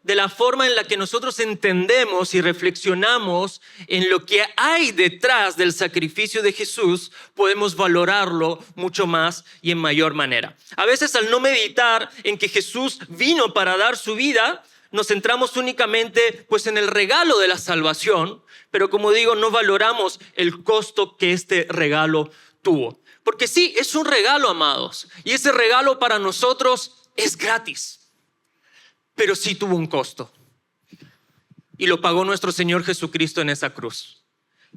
de la forma en la que nosotros entendemos y reflexionamos en lo que hay detrás del sacrificio de Jesús, podemos valorarlo mucho más y en mayor manera. A veces, al no meditar en que Jesús vino para dar su vida, nos centramos únicamente pues, en el regalo de la salvación, pero como digo, no valoramos el costo que este regalo tuvo. Porque sí, es un regalo, amados, y ese regalo para nosotros es gratis. Pero sí tuvo un costo. Y lo pagó nuestro Señor Jesucristo en esa cruz.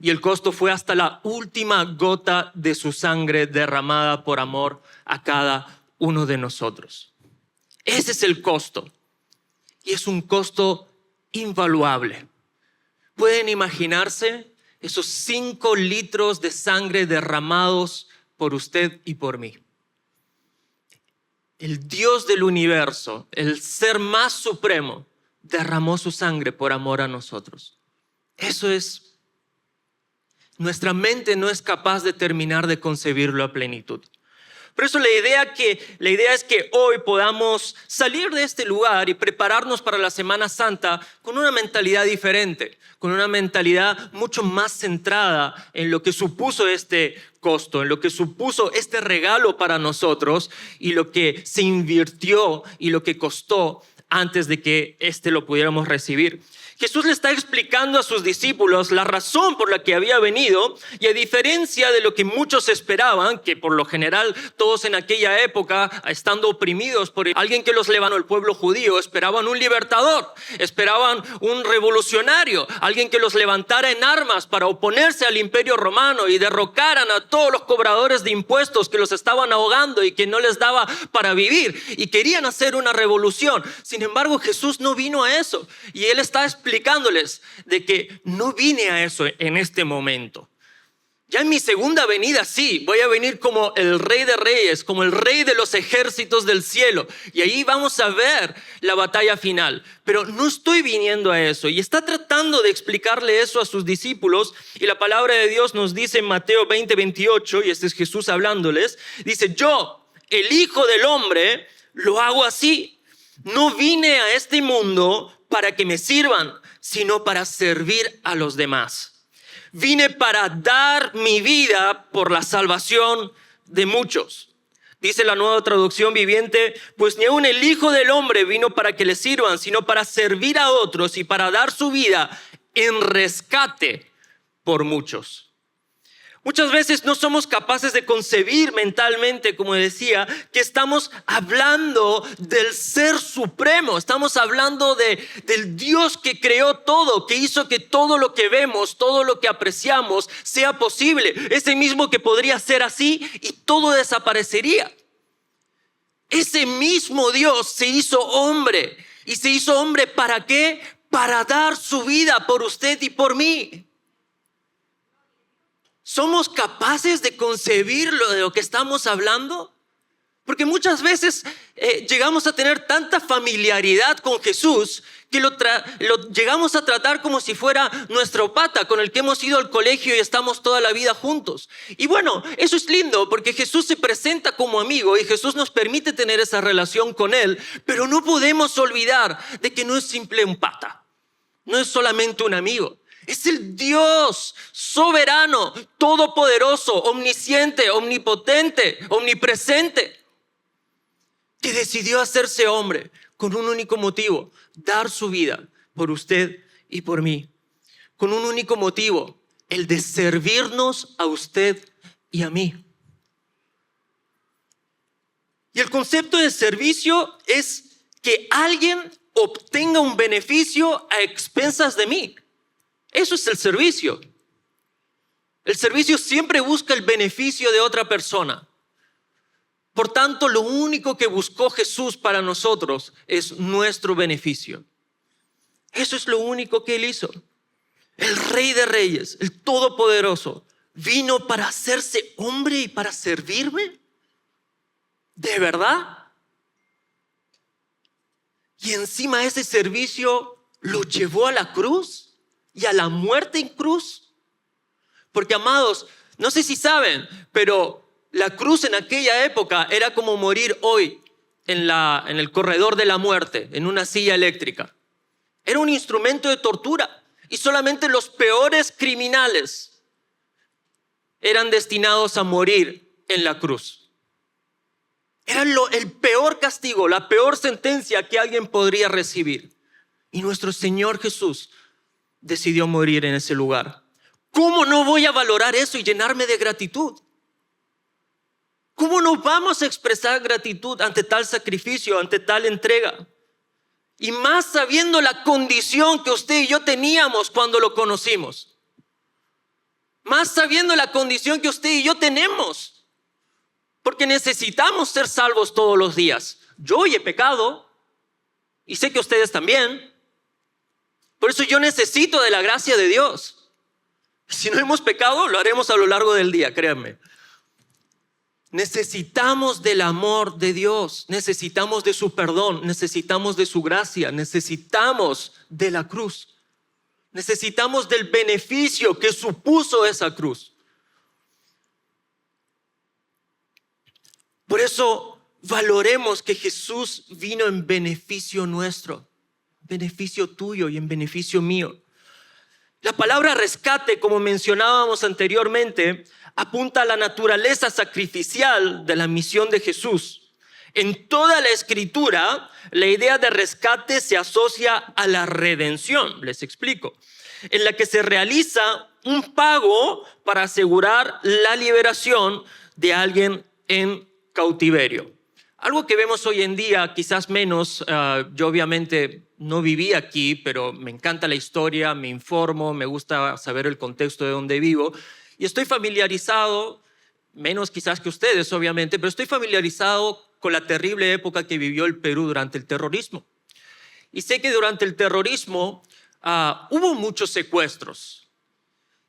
Y el costo fue hasta la última gota de su sangre derramada por amor a cada uno de nosotros. Ese es el costo. Y es un costo invaluable. ¿Pueden imaginarse esos 5 litros de sangre derramados por usted y por mí? El Dios del universo, el ser más supremo, derramó su sangre por amor a nosotros. Eso es, nuestra mente no es capaz de terminar de concebirlo a plenitud. Por eso la idea es que hoy podamos salir de este lugar y prepararnos para la Semana Santa con una mentalidad diferente, con una mentalidad mucho más centrada en lo que supuso este costo, en lo que supuso este regalo para nosotros y lo que se invirtió y lo que costó antes de que lo pudiéramos recibir. Jesús le está explicando a sus discípulos la razón por la que había venido, y a diferencia de lo que muchos esperaban, que por lo general todos en aquella época, estando oprimidos por alguien que los levantó, el pueblo judío, esperaban un libertador, esperaban un revolucionario, alguien que los levantara en armas para oponerse al imperio romano y derrocaran a todos los cobradores de impuestos que los estaban ahogando y que no les daba para vivir, y querían hacer una revolución. Sin embargo, Jesús no vino a eso, y Él está explicándoles de que no vine a eso en este momento. Ya en mi segunda venida sí, voy a venir como el Rey de Reyes, como el Rey de los ejércitos del cielo, y ahí vamos a ver la batalla final. Pero no estoy viniendo a eso, y está tratando de explicarle eso a sus discípulos, y la palabra de Dios nos dice en Mateo 20:28, y este es Jesús hablándoles, dice: yo, el Hijo del Hombre, lo hago así. No vine a este mundo para que me sirvan, sino para servir a los demás. Vine para dar mi vida por la salvación de muchos. Dice la Nueva Traducción Viviente: pues ni aun el Hijo del Hombre vino para que le sirvan, sino para servir a otros y para dar su vida en rescate por muchos. Muchas veces no somos capaces de concebir mentalmente, como decía, que estamos hablando del Ser Supremo. Estamos hablando del Dios que creó todo, que hizo que todo lo que vemos, todo lo que apreciamos sea posible. Ese mismo que podría ser así y todo desaparecería. Ese mismo Dios se hizo hombre. ¿Y se hizo hombre para qué? Para dar su vida por usted y por mí. ¿Somos capaces de concebir de lo que estamos hablando? Porque muchas veces llegamos a tener tanta familiaridad con Jesús que lo llegamos a tratar como si fuera nuestro pata con el que hemos ido al colegio y estamos toda la vida juntos. Y bueno, eso es lindo porque Jesús se presenta como amigo y Jesús nos permite tener esa relación con Él, pero no podemos olvidar de que no es simple un pata, no es solamente un amigo. Es el Dios soberano, todopoderoso, omnisciente, omnipotente, omnipresente, que decidió hacerse hombre con un único motivo: dar su vida por usted y por mí. Con un único motivo: el de servirnos a usted y a mí. Y el concepto de servicio es que alguien obtenga un beneficio a expensas de mí. Eso es el servicio. El servicio siempre busca el beneficio de otra persona. Por tanto, lo único que buscó Jesús para nosotros es nuestro beneficio. Eso es lo único que Él hizo. El Rey de Reyes, el Todopoderoso, vino para hacerse hombre y para servirme. ¿De verdad? Y encima ese servicio lo llevó a la cruz. Y a la muerte en cruz. Porque, amados, no sé si saben, pero la cruz en aquella época era como morir hoy en el corredor de la muerte, en una silla eléctrica. Era un instrumento de tortura y solamente los peores criminales eran destinados a morir en la cruz. Era el peor castigo, la peor sentencia que alguien podría recibir. Y nuestro Señor Jesús decidió morir en ese lugar. ¿Cómo no voy a valorar eso y llenarme de gratitud? ¿Cómo no vamos a expresar gratitud ante tal sacrificio, ante tal entrega? Y más sabiendo la condición que usted y yo teníamos cuando lo conocimos. Más sabiendo la condición que usted y yo tenemos. Porque necesitamos ser salvos todos los días. Yo hoy he pecado y sé que ustedes también. Por eso yo necesito de la gracia de Dios. Si no hemos pecado, lo haremos a lo largo del día, créanme. Necesitamos del amor de Dios, necesitamos de su perdón, necesitamos de su gracia, necesitamos de la cruz, necesitamos del beneficio que supuso esa cruz. Por eso valoremos que Jesús vino en beneficio nuestro, beneficio tuyo y en beneficio mío. La palabra rescate, como mencionábamos anteriormente, apunta a la naturaleza sacrificial de la misión de Jesús. En toda la Escritura, la idea de rescate se asocia a la redención. Les explico. En la que se realiza un pago para asegurar la liberación de alguien en cautiverio. Algo que vemos hoy en día, quizás menos, yo obviamente no viví aquí, pero me encanta la historia, me informo, me gusta saber el contexto de donde vivo y estoy familiarizado, menos quizás que ustedes obviamente, pero estoy familiarizado con la terrible época que vivió el Perú durante el terrorismo. Y sé que durante el terrorismo hubo muchos secuestros.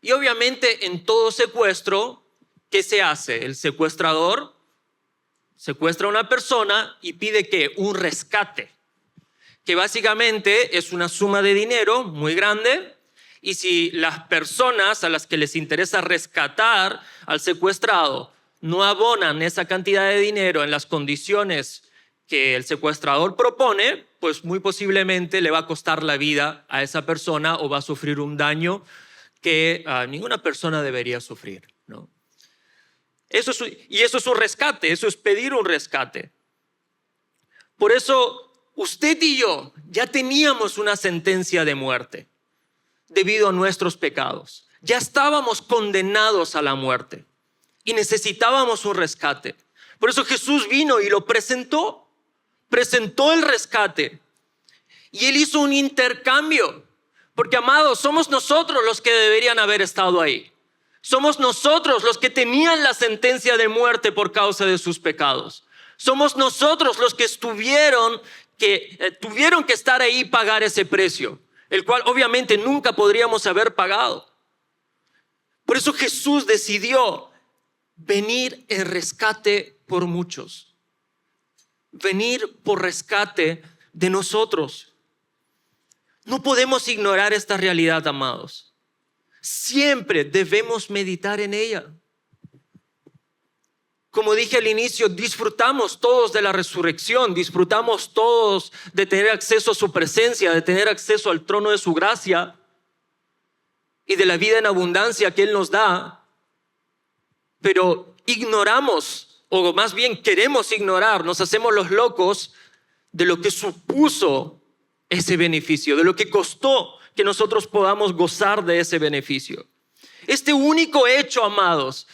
Y obviamente en todo secuestro, ¿qué se hace? El secuestrador secuestra a una persona y pide ¿qué? Un rescate, que básicamente es una suma de dinero muy grande, y si las personas a las que les interesa rescatar al secuestrado no abonan esa cantidad de dinero en las condiciones que el secuestrador propone, pues muy posiblemente le va a costar la vida a esa persona o va a sufrir un daño que ninguna persona debería sufrir, ¿no? Eso es un rescate, eso es pedir un rescate. Por eso usted y yo ya teníamos una sentencia de muerte debido a nuestros pecados. Ya estábamos condenados a la muerte y necesitábamos un rescate. Por eso Jesús vino y lo presentó el rescate. Y Él hizo un intercambio, porque amados, somos nosotros los que deberían haber estado ahí. Somos nosotros los que tenían la sentencia de muerte por causa de sus pecados. Somos nosotros los que tuvieron que estar ahí y pagar ese precio, el cual obviamente nunca podríamos haber pagado. Por eso Jesús decidió venir en rescate por muchos. Venir por rescate de nosotros. No podemos ignorar esta realidad, amados. Siempre debemos meditar en ella. Como dije al inicio, disfrutamos todos de la resurrección, disfrutamos todos de tener acceso a su presencia, de tener acceso al trono de su gracia y de la vida en abundancia que Él nos da, pero ignoramos, o más bien queremos ignorar, nos hacemos los locos de lo que supuso ese beneficio, de lo que costó que nosotros podamos gozar de ese beneficio. Este único hecho, amados,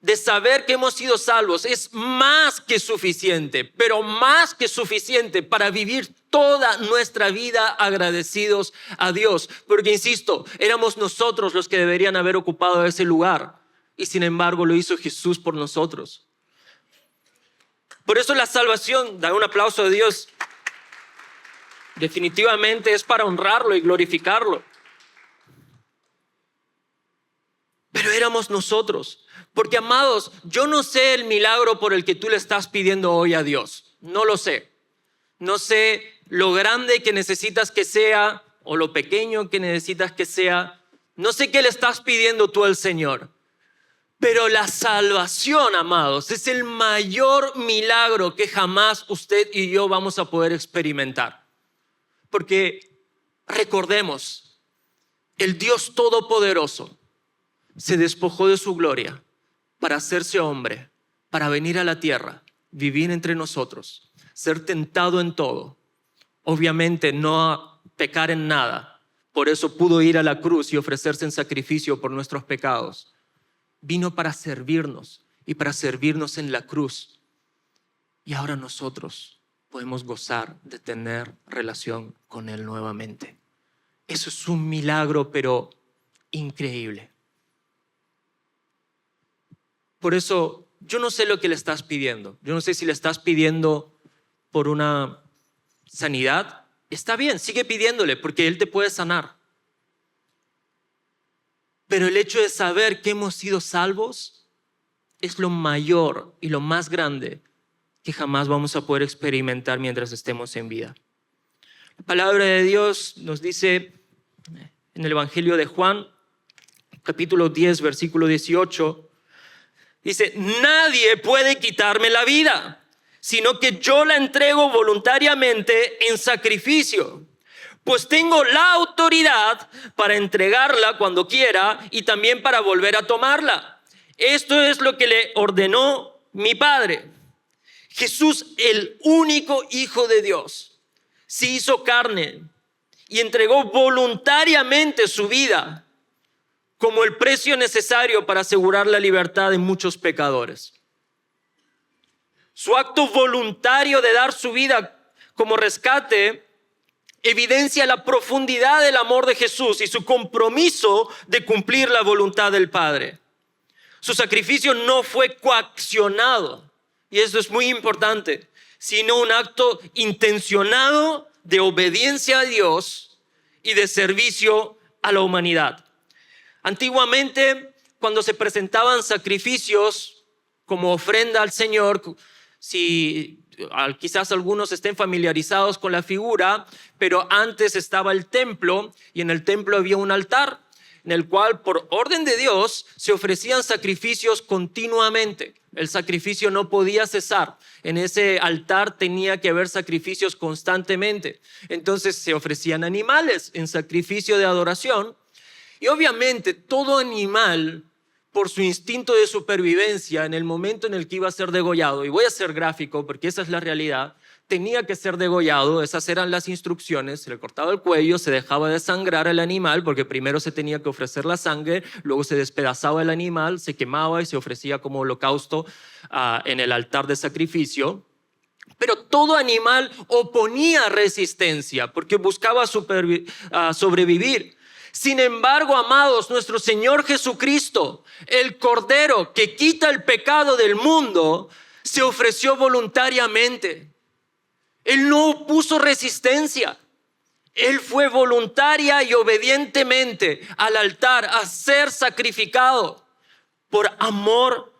de saber que hemos sido salvos es más que suficiente, pero más que suficiente para vivir toda nuestra vida agradecidos a Dios. Porque, insisto, éramos nosotros los que deberían haber ocupado ese lugar y sin embargo lo hizo Jesús por nosotros. Por eso la salvación, da un aplauso a Dios, definitivamente es para honrarlo y glorificarlo. Pero éramos nosotros. Porque, amados, yo no sé el milagro por el que tú le estás pidiendo hoy a Dios. No lo sé. No sé lo grande que necesitas que sea o lo pequeño que necesitas que sea. No sé qué le estás pidiendo tú al Señor. Pero la salvación, amados, es el mayor milagro que jamás usted y yo vamos a poder experimentar. Porque recordemos, el Dios Todopoderoso se despojó de su gloria para hacerse hombre, para venir a la tierra, vivir entre nosotros, ser tentado en todo, obviamente no pecar en nada. Por eso pudo ir a la cruz y ofrecerse en sacrificio por nuestros pecados. Vino para servirnos y para servirnos en la cruz. Y ahora nosotros podemos gozar de tener relación con Él nuevamente. Eso es un milagro, pero increíble. Por eso, yo no sé lo que le estás pidiendo. Yo no sé si le estás pidiendo por una sanidad. Está bien, sigue pidiéndole porque Él te puede sanar. Pero el hecho de saber que hemos sido salvos es lo mayor y lo más grande que jamás vamos a poder experimentar mientras estemos en vida. La palabra de Dios nos dice en el Evangelio de Juan, capítulo 10, versículo 18, dice: nadie puede quitarme la vida, sino que yo la entrego voluntariamente en sacrificio, pues tengo la autoridad para entregarla cuando quiera y también para volver a tomarla. Esto es lo que le ordenó mi Padre. Jesús, el único Hijo de Dios, se hizo carne y entregó voluntariamente su vida como el precio necesario para asegurar la libertad de muchos pecadores. Su acto voluntario de dar su vida como rescate evidencia la profundidad del amor de Jesús y su compromiso de cumplir la voluntad del Padre. Su sacrificio no fue coaccionado, y eso es muy importante, sino un acto intencionado de obediencia a Dios y de servicio a la humanidad. Antiguamente, cuando se presentaban sacrificios como ofrenda al Señor, quizás algunos estén familiarizados con la figura, pero antes estaba el templo y en el templo había un altar en el cual por orden de Dios se ofrecían sacrificios continuamente. El sacrificio no podía cesar. En ese altar tenía que haber sacrificios constantemente. Entonces se ofrecían animales en sacrificio de adoración y obviamente todo animal, por su instinto de supervivencia, en el momento en el que iba a ser degollado, y voy a ser gráfico porque esa es la realidad, tenía que ser degollado, esas eran las instrucciones, se le cortaba el cuello, se dejaba de sangrar el animal, porque primero se tenía que ofrecer la sangre, luego se despedazaba el animal, se quemaba y se ofrecía como holocausto en el altar de sacrificio. Pero todo animal oponía resistencia porque buscaba sobrevivir. Sin embargo, amados, nuestro Señor Jesucristo, el Cordero que quita el pecado del mundo, se ofreció voluntariamente. Él no opuso resistencia. Él fue voluntaria y obedientemente al altar a ser sacrificado por amor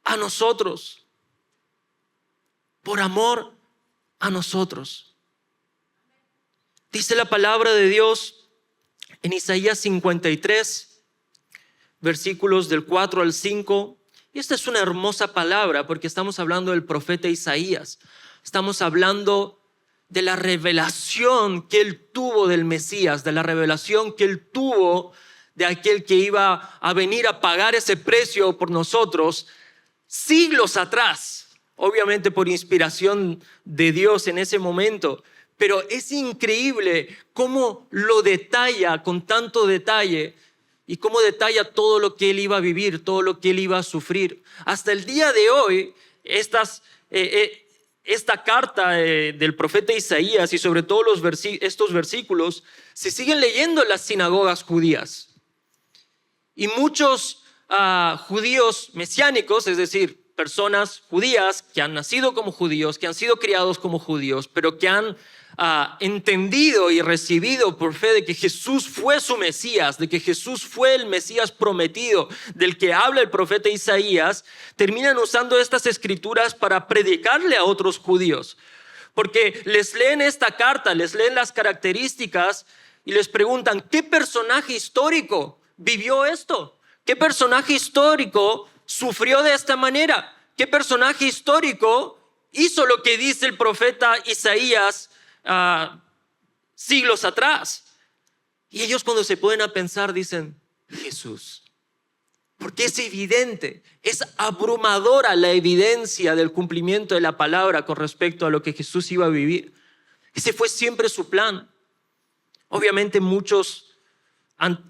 a nosotros. Por amor a nosotros. Dice la palabra de Dios en Isaías 53, versículos del 4 al 5. Y esta es una hermosa palabra porque estamos hablando del profeta Isaías. Estamos hablando de la revelación que él tuvo del Mesías, de la revelación que él tuvo de aquel que iba a venir a pagar ese precio por nosotros siglos atrás, obviamente por inspiración de Dios en ese momento. Pero es increíble cómo lo detalla con tanto detalle y cómo detalla todo lo que él iba a vivir, todo lo que él iba a sufrir. Hasta el día de hoy, esta carta del profeta Isaías y sobre todo estos versículos se siguen leyendo en las sinagogas judías. Y muchos judíos mesiánicos, es decir, personas judías que han nacido como judíos, que han sido criados como judíos, pero que han entendido y recibido por fe de que Jesús fue su Mesías, de que Jesús fue el Mesías prometido del que habla el profeta Isaías, terminan usando estas escrituras para predicarle a otros judíos, porque les leen esta carta, les leen las características y les preguntan: ¿qué personaje histórico vivió esto? ¿Qué personaje histórico sufrió de esta manera? ¿Qué personaje histórico hizo lo que dice el profeta Isaías siglos atrás? Y ellos cuando se ponen a pensar dicen, Jesús. Porque es evidente, es abrumadora la evidencia del cumplimiento de la palabra con respecto a lo que Jesús iba a vivir. Ese fue siempre su plan. Obviamente muchos,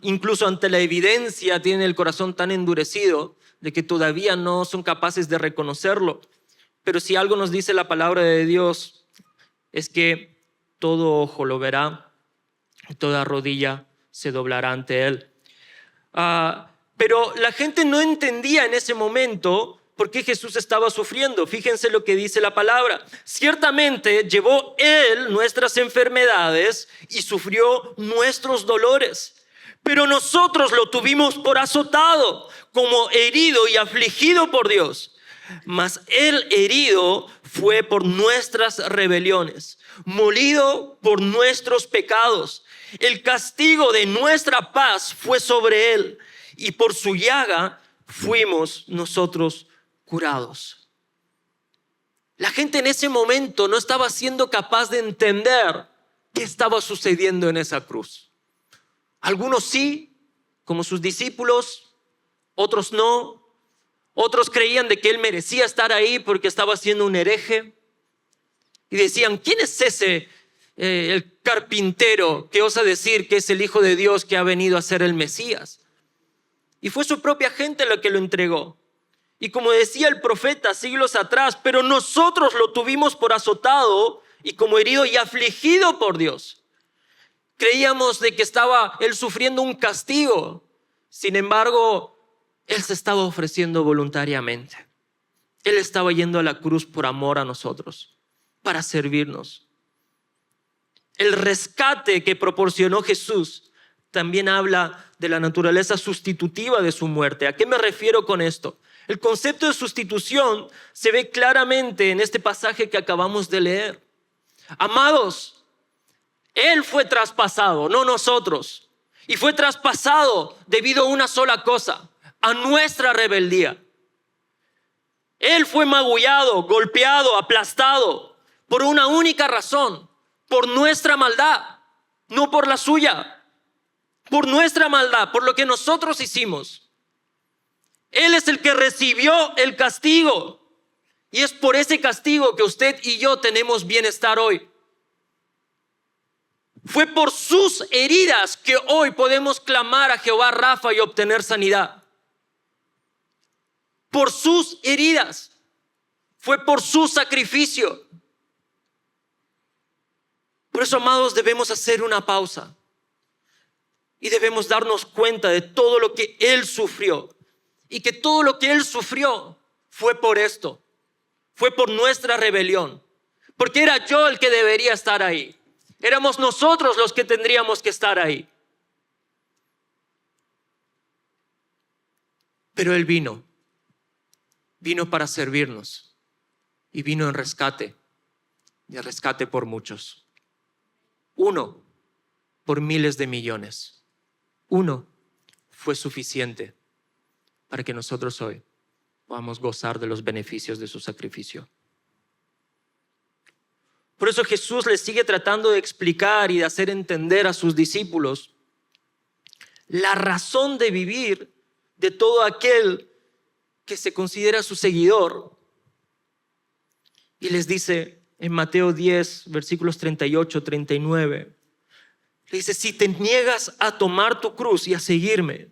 incluso ante la evidencia, tienen el corazón tan endurecido de que todavía no son capaces de reconocerlo. Pero si algo nos dice la palabra de Dios, es que todo ojo lo verá y toda rodilla se doblará ante Él. Pero la gente no entendía en ese momento por qué Jesús estaba sufriendo. Fíjense lo que dice la palabra. Ciertamente llevó Él nuestras enfermedades y sufrió nuestros dolores. Pero nosotros lo tuvimos por azotado, como herido y afligido por Dios. Mas Él herido fue por nuestras rebeliones, molido por nuestros pecados. El castigo de nuestra paz fue sobre Él, y por su llaga fuimos nosotros curados. La gente en ese momento no estaba siendo capaz de entender qué estaba sucediendo en esa cruz. Algunos sí, como sus discípulos, otros no. Otros creían de que Él merecía estar ahí porque estaba siendo un hereje. Y decían, ¿quién es ese el carpintero que osa decir que es el Hijo de Dios que ha venido a ser el Mesías? Y fue su propia gente la que lo entregó. Y como decía el profeta siglos atrás, pero nosotros lo tuvimos por azotado y como herido y afligido por Dios. Creíamos de que estaba Él sufriendo un castigo. Sin embargo, Él se estaba ofreciendo voluntariamente. Él estaba yendo a la cruz por amor a nosotros, para servirnos. El rescate que proporcionó Jesús también habla de la naturaleza sustitutiva de su muerte. ¿A qué me refiero con esto? El concepto de sustitución se ve claramente en este pasaje que acabamos de leer. Amados, Él fue traspasado, no nosotros. Y fue traspasado debido a una sola cosa, a nuestra rebeldía. Él fue magullado, golpeado, aplastado por una única razón, por nuestra maldad, no por la suya. Por nuestra maldad, por lo que nosotros hicimos. Él es el que recibió el castigo. Y es por ese castigo que usted y yo tenemos bienestar hoy. Fue por sus heridas que hoy podemos clamar a Jehová Rafa y obtener sanidad. Por sus heridas. Fue por su sacrificio. Por eso, amados, debemos hacer una pausa. Y debemos darnos cuenta de todo lo que Él sufrió. Y que todo lo que Él sufrió fue por esto. Fue por nuestra rebelión. Porque era yo el que debería estar ahí. Éramos nosotros los que tendríamos que estar ahí. Pero Él vino. Vino para servirnos. Y vino en rescate. Y en rescate por muchos. Uno por miles de millones. Uno fue suficiente para que nosotros hoy podamos gozar de los beneficios de su sacrificio. Por eso Jesús les sigue tratando de explicar y de hacer entender a sus discípulos la razón de vivir de todo aquel que se considera su seguidor. Y les dice en Mateo 10, versículos 38, 39, le dice, si te niegas a tomar tu cruz y a seguirme,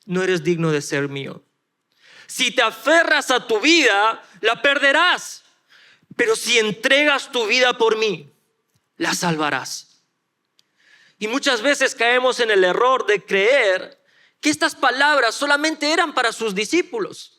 no eres digno de ser mío. Si te aferras a tu vida, la perderás. Pero si entregas tu vida por mí, la salvarás. Y muchas veces caemos en el error de creer que estas palabras solamente eran para sus discípulos.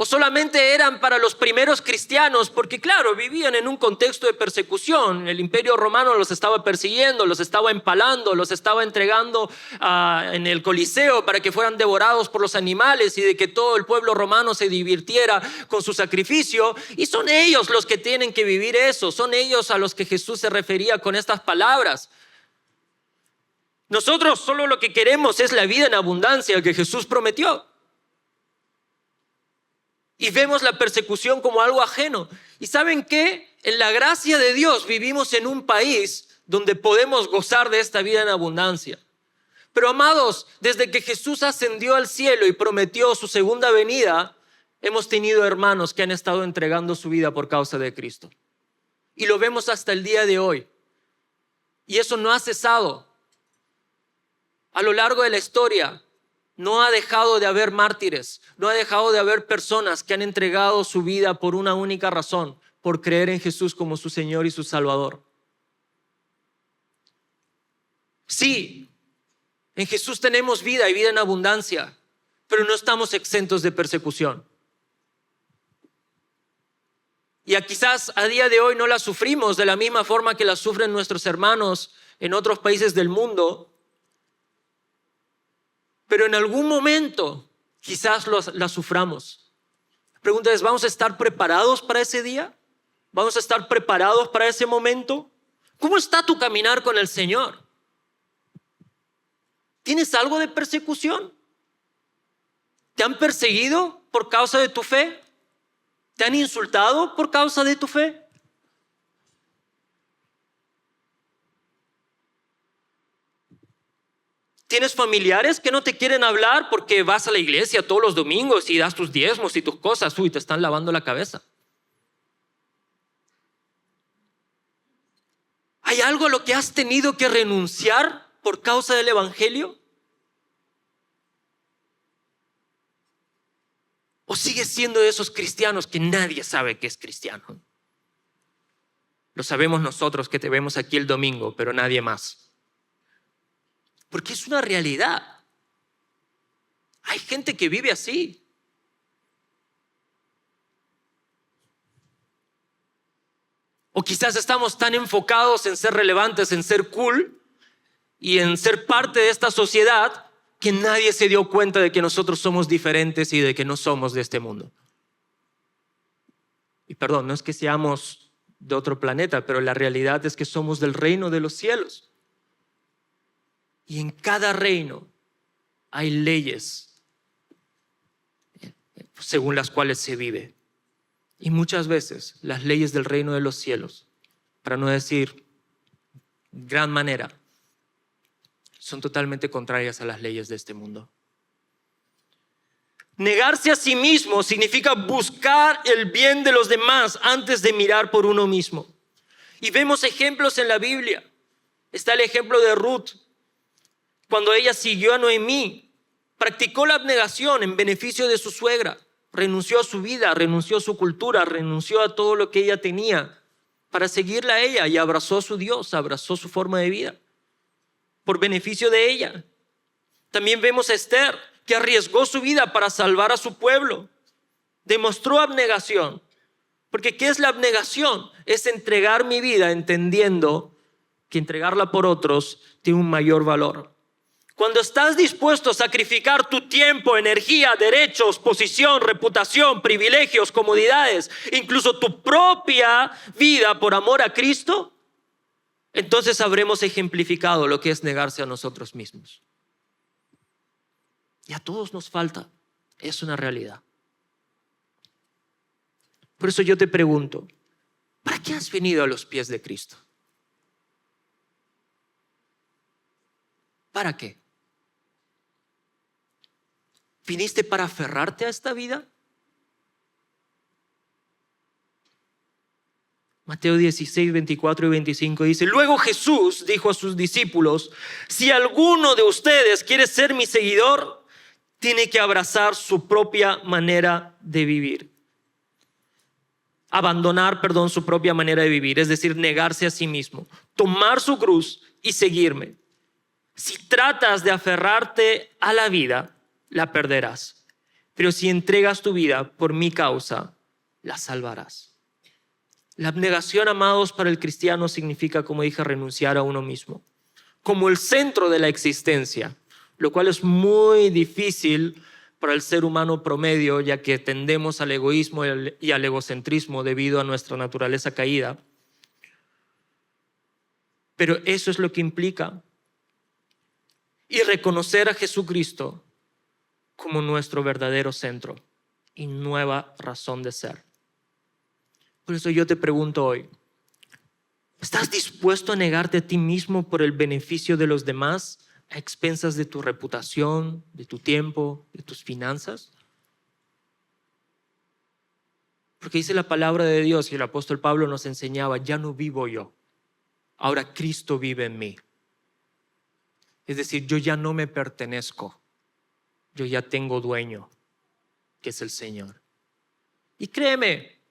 O solamente eran para los primeros cristianos, porque claro, vivían en un contexto de persecución. El imperio romano los estaba persiguiendo, los estaba empalando, los estaba entregando en el Coliseo para que fueran devorados por los animales y de que todo el pueblo romano se divirtiera con su sacrificio. Y son ellos los que tienen que vivir eso, son ellos a los que Jesús se refería con estas palabras. Nosotros solo lo que queremos es la vida en abundancia que Jesús prometió. Y vemos la persecución como algo ajeno. ¿Y saben qué? En la gracia de Dios vivimos en un país donde podemos gozar de esta vida en abundancia. Pero amados, desde que Jesús ascendió al cielo y prometió su segunda venida, hemos tenido hermanos que han estado entregando su vida por causa de Cristo. Y lo vemos hasta el día de hoy. Y eso no ha cesado. A lo largo de la historia, no ha dejado de haber mártires, no ha dejado de haber personas que han entregado su vida por una única razón, por creer en Jesús como su Señor y su Salvador. Sí, en Jesús tenemos vida y vida en abundancia, pero no estamos exentos de persecución. Y quizás a día de hoy no la sufrimos de la misma forma que la sufren nuestros hermanos en otros países del mundo, pero en algún momento quizás la suframos. La pregunta es, ¿vamos a estar preparados para ese día? ¿Vamos a estar preparados para ese momento? ¿Cómo está tu caminar con el Señor? ¿Tienes algo de persecución? ¿Te han perseguido por causa de tu fe? ¿Te han insultado por causa de tu fe? ¿Tienes familiares que no te quieren hablar porque vas a la iglesia todos los domingos y das tus diezmos y tus cosas? Te están lavando la cabeza. ¿Hay algo a lo que has tenido que renunciar por causa del evangelio? ¿O sigues siendo de esos cristianos que nadie sabe que es cristiano? Lo sabemos nosotros que te vemos aquí el domingo, pero nadie más. Porque es una realidad. Hay gente que vive así. O quizás estamos tan enfocados en ser relevantes, en ser cool y en ser parte de esta sociedad que nadie se dio cuenta de que nosotros somos diferentes y de que no somos de este mundo. Y perdón, no es que seamos de otro planeta, pero la realidad es que somos del reino de los cielos. Y en cada reino hay leyes según las cuales se vive. Y muchas veces las leyes del reino de los cielos, para no decir gran manera, son totalmente contrarias a las leyes de este mundo. Negarse a sí mismo significa buscar el bien de los demás antes de mirar por uno mismo. Y vemos ejemplos en la Biblia. Está el ejemplo de Ruth. Cuando ella siguió a Noemí, practicó la abnegación en beneficio de su suegra. Renunció a su vida, renunció a su cultura, renunció a todo lo que ella tenía para seguirla a ella y abrazó a su Dios, abrazó su forma de vida por beneficio de ella. También vemos a Esther, que arriesgó su vida para salvar a su pueblo. Demostró abnegación. Porque ¿qué es la abnegación? Es entregar mi vida entendiendo que entregarla por otros tiene un mayor valor. Cuando estás dispuesto a sacrificar tu tiempo, energía, derechos, posición, reputación, privilegios, comodidades, incluso tu propia vida por amor a Cristo, entonces habremos ejemplificado lo que es negarse a nosotros mismos. Y a todos nos falta, es una realidad. Por eso yo te pregunto, ¿para qué has venido a los pies de Cristo? ¿Para qué? ¿Viniste para aferrarte a esta vida? Mateo 16, 24 y 25 dice: Luego Jesús dijo a sus discípulos: si alguno de ustedes quiere ser mi seguidor, tiene que abrazar su propia manera de vivir. Abandonar, su propia manera de vivir, es decir, negarse a sí mismo, tomar su cruz y seguirme. Si tratas de aferrarte a la vida, la perderás. Pero si entregas tu vida por mi causa, la salvarás. La abnegación, amados, para el cristiano significa, como dije, renunciar a uno mismo como el centro de la existencia, lo cual es muy difícil para el ser humano promedio, ya que tendemos al egoísmo y al egocentrismo debido a nuestra naturaleza caída. Pero eso es lo que implica. Y reconocer a Jesucristo como nuestro verdadero centro y nueva razón de ser. Por eso yo te pregunto hoy, ¿estás dispuesto a negarte a ti mismo por el beneficio de los demás a expensas de tu reputación, de tu tiempo, de tus finanzas? Porque dice la palabra de Dios y el apóstol Pablo nos enseñaba, ya no vivo yo, ahora Cristo vive en mí. Es decir, yo ya no me pertenezco, yo ya tengo dueño, que es el Señor. Y créeme,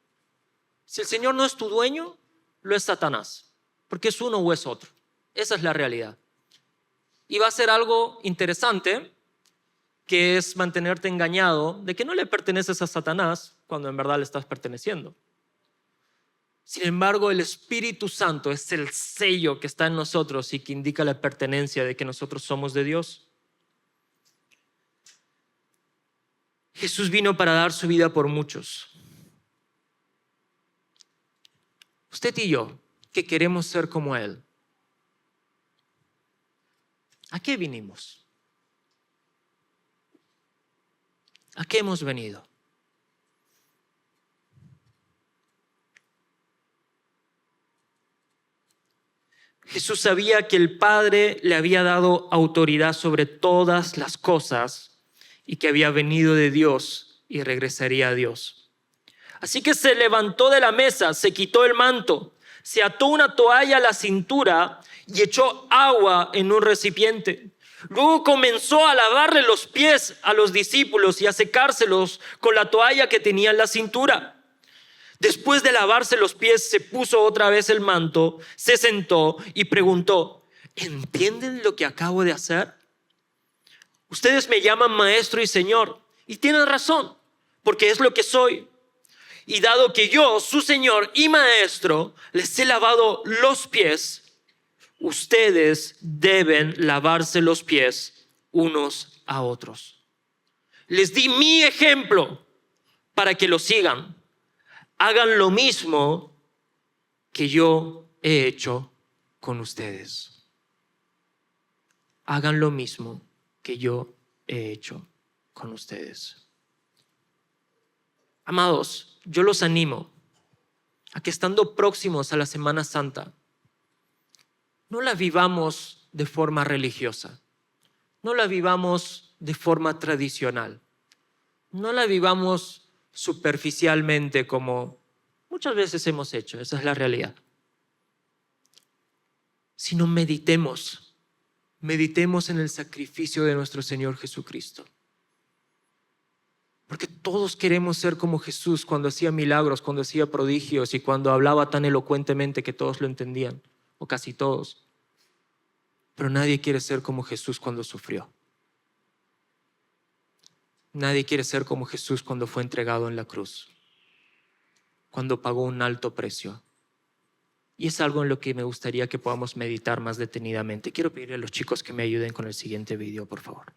si el Señor no es tu dueño, lo es Satanás, porque es uno o es otro. Esa es la realidad. Y va a ser algo interesante, que es mantenerte engañado de que no le perteneces a Satanás cuando en verdad le estás perteneciendo. Sin embargo, el Espíritu Santo es el sello que está en nosotros y que indica la pertenencia de que nosotros somos de Dios. Jesús vino para dar su vida por muchos. Usted y yo, que queremos ser como Él, ¿a qué vinimos? ¿A qué hemos venido? Jesús sabía que el Padre le había dado autoridad sobre todas las cosas y que había venido de Dios y regresaría a Dios. Así que se levantó de la mesa, se quitó el manto, se ató una toalla a la cintura y echó agua en un recipiente. Luego comenzó a lavarle los pies a los discípulos y a secárselos con la toalla que tenía en la cintura. Después de lavarse los pies, se puso otra vez el manto, se sentó y preguntó, ¿entienden lo que acabo de hacer? Ustedes me llaman maestro y señor, y tienen razón, porque es lo que soy. Y dado que yo, su señor y maestro, les he lavado los pies, ustedes deben lavarse los pies unos a otros. Les di mi ejemplo para que lo sigan. Hagan lo mismo que yo he hecho con ustedes. Hagan lo mismo que yo he hecho con ustedes. Amados, yo los animo a que estando próximos a la Semana Santa, no la vivamos de forma religiosa, no la vivamos de forma tradicional, no la vivamos superficialmente como muchas veces hemos hecho, esa es la realidad. Sino meditemos en el sacrificio de nuestro Señor Jesucristo. Porque todos queremos ser como Jesús cuando hacía milagros, cuando hacía prodigios y cuando hablaba tan elocuentemente que todos lo entendían, o casi todos. Pero nadie quiere ser como Jesús cuando sufrió. Nadie quiere ser como Jesús cuando fue entregado en la cruz, cuando pagó un alto precio. Y es algo en lo que me gustaría que podamos meditar más detenidamente. Quiero pedirle a los chicos que me ayuden con el siguiente video, por favor.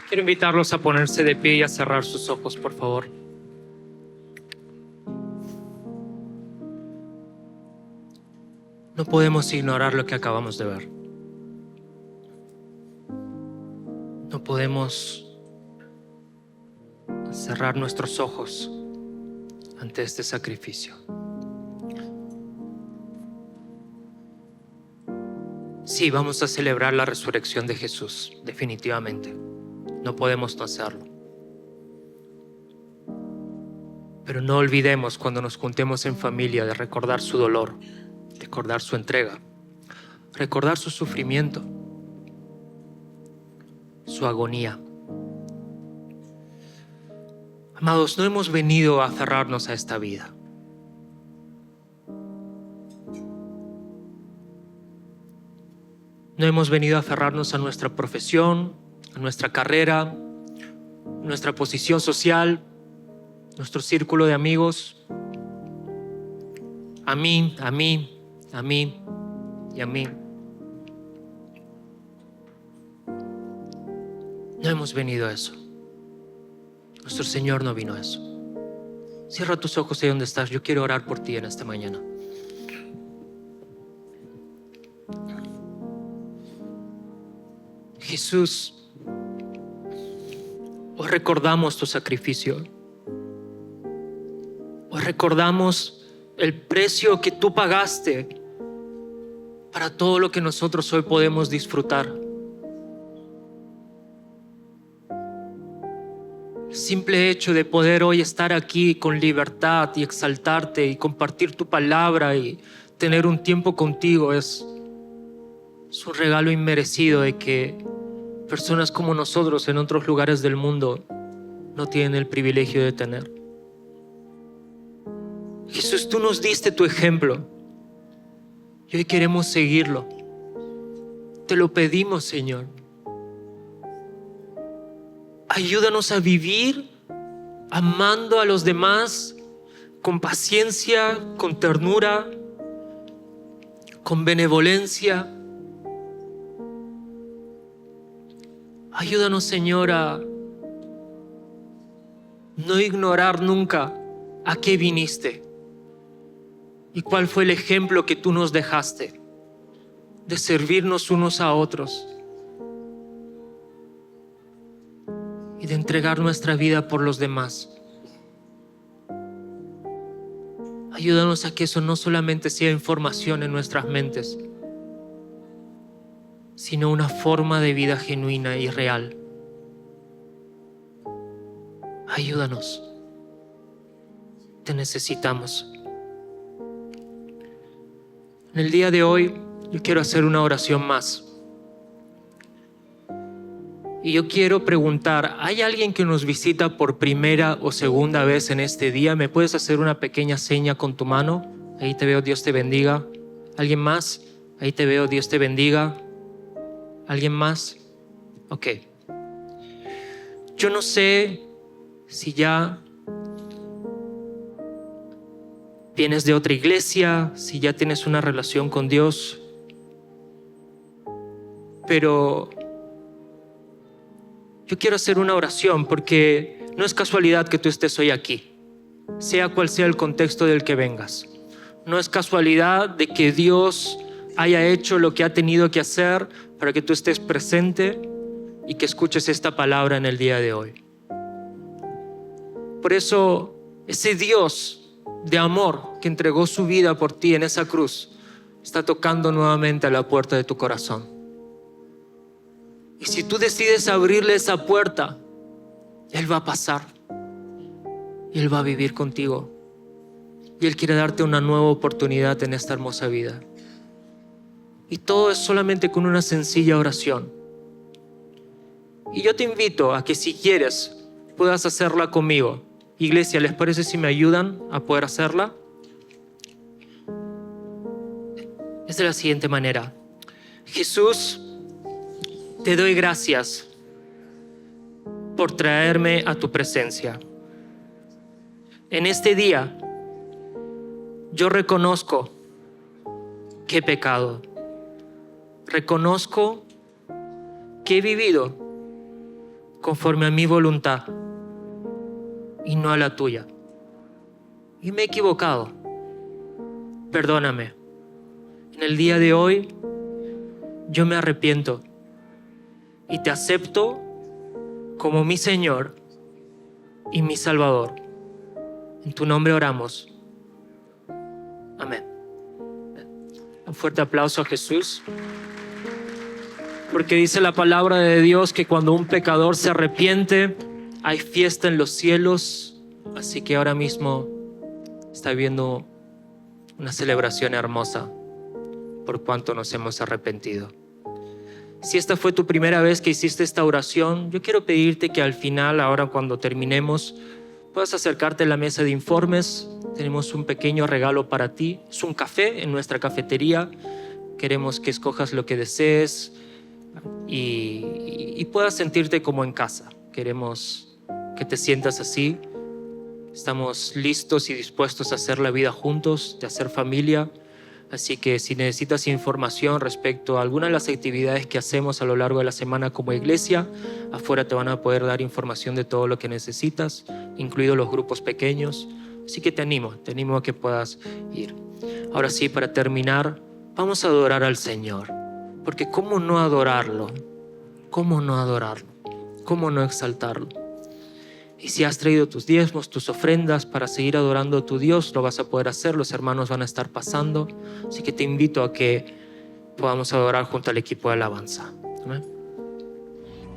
Quiero invitarlos a ponerse de pie y a cerrar sus ojos, por favor. No podemos ignorar lo que acabamos de ver. No podemos cerrar nuestros ojos ante este sacrificio. Sí, vamos a celebrar la resurrección de Jesús, definitivamente. No podemos no hacerlo. Pero no olvidemos cuando nos juntemos en familia de recordar su dolor, recordar su entrega, recordar su sufrimiento, su agonía. Amados, no hemos venido a aferrarnos a esta vida. No hemos venido a aferrarnos a nuestra profesión, a nuestra carrera, nuestra posición social, nuestro círculo de amigos. A mí y a mí. No hemos venido a eso. Nuestro Señor no vino a eso. Cierra tus ojos ahí donde estás. Yo quiero orar por ti en esta mañana. Jesús, hoy recordamos tu sacrificio. Hoy recordamos el precio que tú pagaste para todo lo que nosotros hoy podemos disfrutar. El simple hecho de poder hoy estar aquí con libertad y exaltarte y compartir tu palabra y tener un tiempo contigo es un regalo inmerecido de que personas como nosotros en otros lugares del mundo no tienen el privilegio de tener. Jesús, tú nos diste tu ejemplo y hoy queremos seguirlo. Te lo pedimos, Señor. Ayúdanos a vivir amando a los demás con paciencia, con ternura, con benevolencia. Ayúdanos, Señor, a no ignorar nunca a qué viniste y cuál fue el ejemplo que tú nos dejaste de servirnos unos a otros y de entregar nuestra vida por los demás. Ayúdanos a que eso no solamente sea información en nuestras mentes, sino una forma de vida genuina y real. Ayúdanos. Te necesitamos. En el día de hoy yo quiero hacer una oración más. Y yo quiero preguntar, ¿hay alguien que nos visita por primera o segunda vez en este día? ¿Me puedes hacer una pequeña seña con tu mano? Ahí te veo, Dios te bendiga. ¿Alguien más? Ahí te veo, Dios te bendiga. ¿Alguien más? Ok. Yo no sé si ya vienes de otra iglesia, si ya tienes una relación con Dios, pero yo quiero hacer una oración porque no es casualidad que tú estés hoy aquí, sea cual sea el contexto del que vengas. No es casualidad de que Dios haya hecho lo que ha tenido que hacer para que tú estés presente y que escuches esta palabra en el día de hoy. Por eso, ese Dios de amor que entregó su vida por ti en esa cruz está tocando nuevamente a la puerta de tu corazón. Y si tú decides abrirle esa puerta, Él va a pasar y Él va a vivir contigo y Él quiere darte una nueva oportunidad en esta hermosa vida. Y todo es solamente con una sencilla oración. Y yo te invito a que, si quieres, puedas hacerla conmigo. Iglesia, ¿les parece si me ayudan a poder hacerla? Es de la siguiente manera. Jesús, te doy gracias por traerme a tu presencia. En este día, yo reconozco que he pecado. Reconozco que he vivido conforme a mi voluntad y no a la tuya. Y me he equivocado. Perdóname. En el día de hoy yo me arrepiento y te acepto como mi Señor y mi Salvador. En tu nombre oramos. Amén. Un fuerte aplauso a Jesús. Porque dice la palabra de Dios que cuando un pecador se arrepiente, hay fiesta en los cielos. Así que ahora mismo está viendo una celebración hermosa por cuanto nos hemos arrepentido. Si esta fue tu primera vez que hiciste esta oración, yo quiero pedirte que al final, ahora cuando terminemos, puedas acercarte a la mesa de informes. Tenemos un pequeño regalo para ti. Es un café en nuestra cafetería. Queremos que escojas lo que desees y puedas sentirte como en casa. Queremos que te sientas así. Estamos listos y dispuestos a hacer la vida juntos, de hacer familia. Así que si necesitas información respecto a alguna de las actividades que hacemos a lo largo de la semana como iglesia, afuera te van a poder dar información de todo lo que necesitas, incluidos los grupos pequeños. Así que te animo a que puedas ir. Ahora sí, para terminar, vamos a adorar al Señor. Porque ¿cómo no adorarlo? ¿Cómo no adorarlo? ¿Cómo no exaltarlo? Y si has traído tus diezmos, tus ofrendas para seguir adorando a tu Dios, lo vas a poder hacer. Los hermanos van a estar pasando. Así que te invito a que podamos adorar junto al equipo de alabanza. Amén.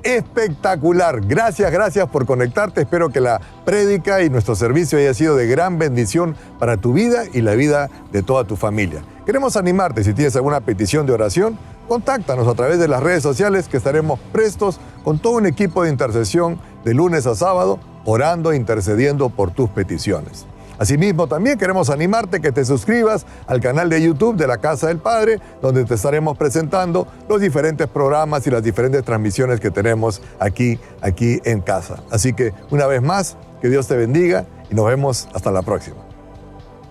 Espectacular. Gracias por conectarte. Espero que la prédica y nuestro servicio haya sido de gran bendición para tu vida y la vida de toda tu familia. Queremos animarte. Si tienes alguna petición de oración, contáctanos a través de las redes sociales, que estaremos prestos con todo un equipo de intercesión de lunes a sábado, orando e intercediendo por tus peticiones. Asimismo, también queremos animarte que te suscribas al canal de YouTube de la Casa del Padre, donde te estaremos presentando los diferentes programas y las diferentes transmisiones que tenemos aquí en casa. Así que, una vez más, que Dios te bendiga y nos vemos hasta la próxima.